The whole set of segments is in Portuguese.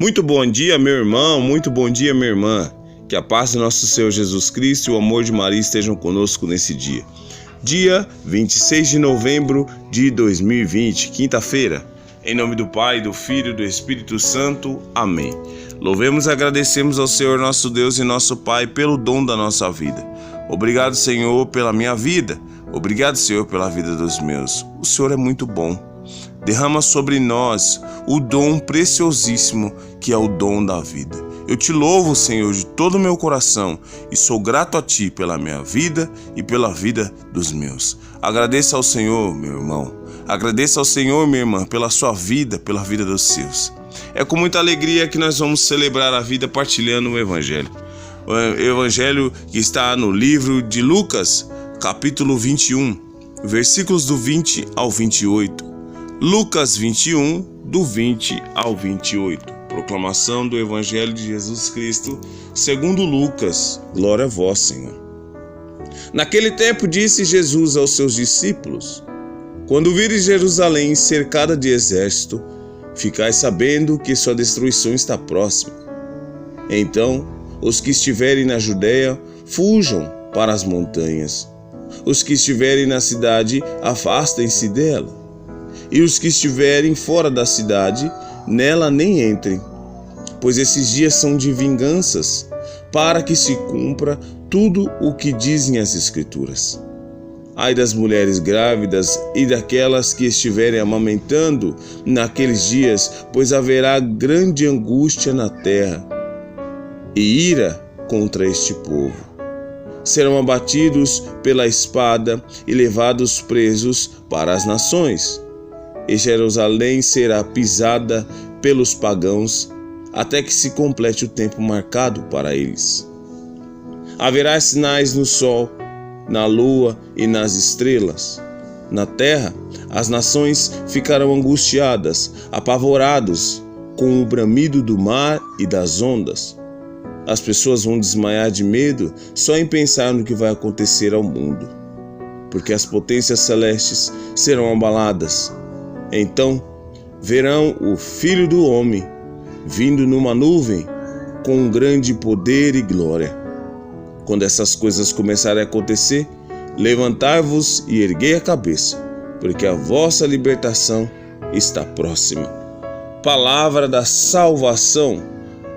Muito bom dia, meu irmão, muito bom dia, minha irmã. Que a paz do nosso Senhor Jesus Cristo e o amor de Maria estejam conosco nesse dia. Dia 26 de novembro de 2020, quinta-feira. Em nome do Pai, do Filho e do Espírito Santo. Amém. Louvemos e agradecemos ao Senhor nosso Deus e nosso Pai pelo dom da nossa vida. Obrigado, Senhor, pela minha vida. Obrigado, Senhor, pela vida dos meus. O Senhor é muito bom. Derrama sobre nós o dom preciosíssimo que é o dom da vida. Eu te louvo, Senhor, de todo o meu coração e sou grato a Ti pela minha vida e pela vida dos meus. Agradeça ao Senhor, meu irmão. Agradeça ao Senhor, minha irmã, pela sua vida, pela vida dos seus. É com muita alegria que nós vamos celebrar a vida partilhando o Evangelho. O Evangelho que está no livro de Lucas, capítulo 21, versículos do 20 ao 28. Lucas 21, do 20 ao 28. Proclamação do Evangelho de Jesus Cristo, segundo Lucas. Glória a vós, Senhor. Naquele tempo disse Jesus aos seus discípulos: Quando vires Jerusalém cercada de exército, ficai sabendo que sua destruição está próxima. Então, os que estiverem na Judéia, fujam para as montanhas. Os que estiverem na cidade, afastem-se dela. E os que estiverem fora da cidade, nela nem entrem, pois esses dias são de vinganças, para que se cumpra tudo o que dizem as Escrituras. Ai das mulheres grávidas e daquelas que estiverem amamentando naqueles dias, pois haverá grande angústia na terra e ira contra este povo. Serão abatidos pela espada e levados presos para as nações. E Jerusalém será pisada pelos pagãos, até que se complete o tempo marcado para eles. Haverá sinais no sol, na lua e nas estrelas. Na terra, as nações ficarão angustiadas, apavorados com o bramido do mar e das ondas. As pessoas vão desmaiar de medo só em pensar no que vai acontecer ao mundo, porque as potências celestes serão abaladas. Então verão o Filho do Homem vindo numa nuvem com grande poder e glória. Quando essas coisas começarem a acontecer, levantai-vos e erguei a cabeça, porque a vossa libertação está próxima. Palavra da salvação.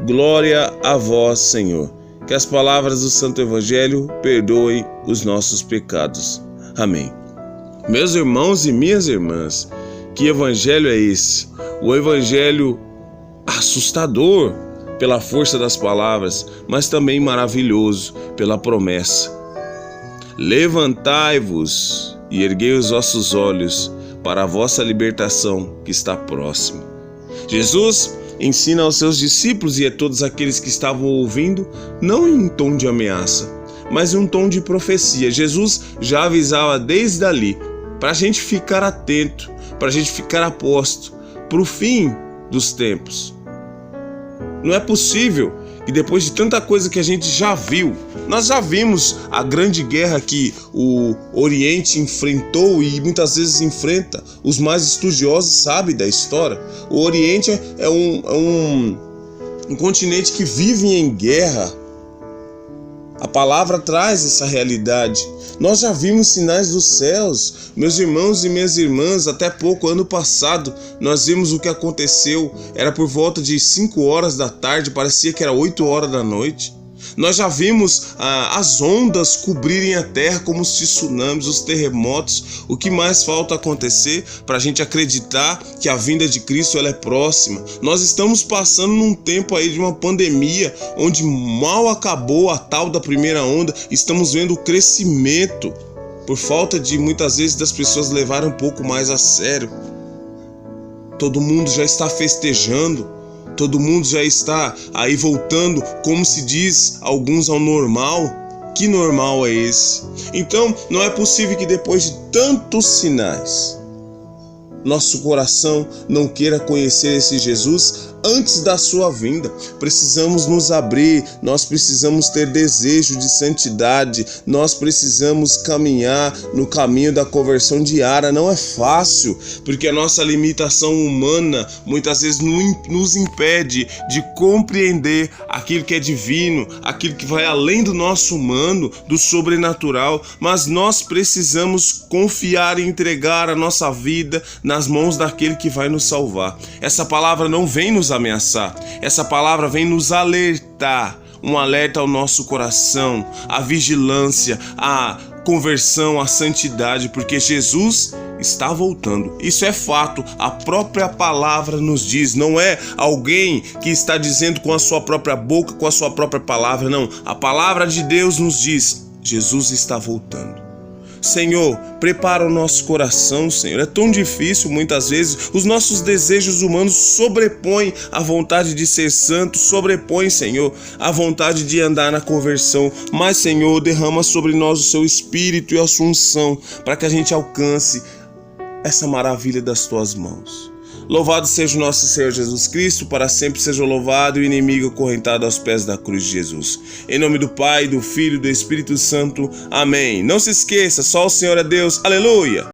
Glória a vós, Senhor. Que as palavras do Santo Evangelho perdoem os nossos pecados. Amém. Meus irmãos e minhas irmãs, que evangelho é esse? O evangelho assustador pela força das palavras, mas também maravilhoso pela promessa. Levantai-vos e erguei os vossos olhos para a vossa libertação que está próxima. Jesus ensina aos seus discípulos e a todos aqueles que estavam ouvindo, não em um tom de ameaça, mas em um tom de profecia. Jesus já avisava desde ali para a gente ficar atento, para a gente ficar aposto para o fim dos tempos. Não é possível que depois de tanta coisa que a gente já viu, nós já vimos a grande guerra que o Oriente enfrentou e muitas vezes enfrenta. Os mais estudiosos sabem da história. O Oriente é um continente que vive em guerra. A palavra traz essa realidade. Nós já vimos sinais dos céus, meus irmãos e minhas irmãs. Até pouco, ano passado, nós vimos o que aconteceu. Era por volta de 5 horas da tarde, parecia que era 8 horas da noite. Nós já vimos as ondas cobrirem a terra como os tsunamis, os terremotos. O que mais falta acontecer para a gente acreditar que a vinda de Cristo ela é próxima? Nós estamos passando num tempo aí de uma pandemia onde mal acabou a tal da primeira onda. Estamos vendo o crescimento por falta de muitas vezes das pessoas levarem um pouco mais a sério. Todo mundo já está festejando. Todo mundo já está aí voltando, como se diz alguns, ao normal. Que normal é esse? Então, não é possível que depois de tantos sinais, nosso coração não queira conhecer esse Jesus antes da sua vinda. Precisamos nos abrir, nós precisamos ter desejo de santidade, nós precisamos caminhar no caminho da conversão diária. Não é fácil, porque a nossa limitação humana muitas vezes nos impede de compreender aquilo que é divino, aquilo que vai além do nosso humano, do sobrenatural, mas nós precisamos confiar e entregar a nossa vida nas mãos daquele que vai nos salvar. Essa palavra não vem nos ameaçar, essa palavra vem nos alertar, um alerta ao nosso coração, a vigilância, a conversão, a santidade, porque Jesus está voltando. Isso é fato, a própria palavra nos diz, não é alguém que está dizendo com a sua própria boca, com a sua própria palavra, não. A palavra de Deus nos diz, Jesus está voltando. Senhor, prepara o nosso coração, Senhor. É tão difícil, muitas vezes, os nossos desejos humanos sobrepõem a vontade de ser santo, sobrepõem, Senhor, a vontade de andar na conversão. Mas, Senhor, derrama sobre nós o seu Espírito e a sua unção, para que a gente alcance essa maravilha das tuas mãos. Louvado seja o nosso Senhor Jesus Cristo, para sempre seja louvado, e o inimigo acorrentado aos pés da cruz de Jesus. Em nome do Pai, do Filho e do Espírito Santo. Amém. Não se esqueça, só o Senhor é Deus. Aleluia!